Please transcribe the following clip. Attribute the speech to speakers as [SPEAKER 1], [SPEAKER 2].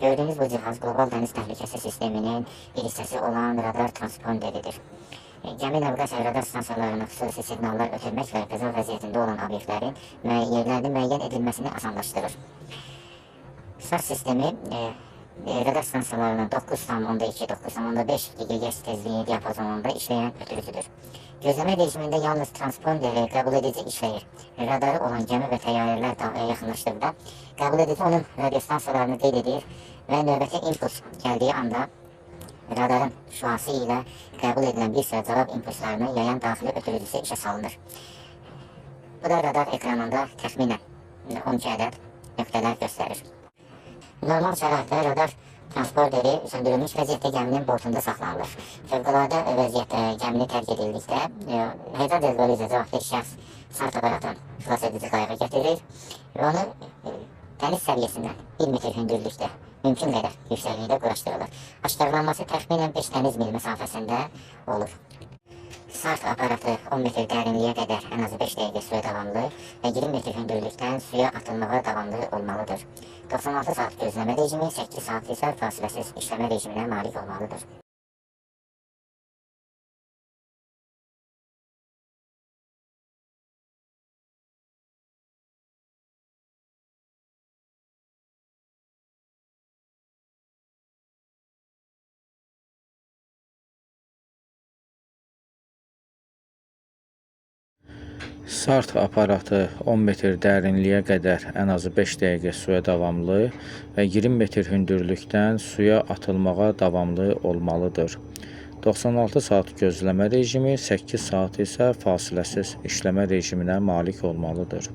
[SPEAKER 1] Gördüyünüz bu cihaz qlobal dəniz təhlükəsi sisteminin bir hissəsi olan radar transponderidir. Gəmi naviqasiya radar stansiyalarına xüsusi siqnallar ötürmək və qəza vəziyyətində olan obyektlərin yerlərinin müəyyən edilməsini asanlaşdırır. SAR sistemi radar stansiyalarının 9,2-9,5 GHz tezliyi diapazonunda işləyən ötürücüdür. Gözləmə rejimində yalnız transponderi qəbul edici işləyir. Radarı olan gəmi və təyyarələr yaxınlaşdıqda qəbul edici onun radiostansiyalarını qeyd edir və növbəti impuls gəldiyi anda radarın şüası ilə qəbul edilən bir sıra cavab impulslarını yayan daxili ötürücüsü işə salınır. Bu da radar ekranında təxminən 12 ədəd nöqtələr göstərir. Normal şəraitdə radar transponderi söndürülmüş vəziyyətdə gəminin bortunda saxlanılır. Fövqəladə vəziyyətdə gəmini tərk edildikdə həyat əlqərizə cavabdeh şəxs SAR aparatın xilas edici qayığı gətirir və onu dəniz səviyyəsindən 1 metr hündürlükdə mümkün qədər yüksəklikdə quraşdırılır. Aşkarlanması təxminən 5 dəniz mil məsafəsində olur. SAR aparatı 10 metr dərinliyə qədər ən azı 5 dəqiqə suya davamlı və 20 metr hündürlükdən suya atılmağa davamlı olmalıdır. 96 saat gözləmə rejimi, 8 saat isə fasiləsiz işləmə rejiminə malik olmalıdır.
[SPEAKER 2] SAR aparatı 10 metr dərinliyə qədər ən azı 5 dəqiqə suya davamlı və 20 metr hündürlükdən suya atılmağa davamlı olmalıdır. 96 saat gözləmə rejimi, 8 saat isə fasiləsiz işləmə rejiminə malik olmalıdır.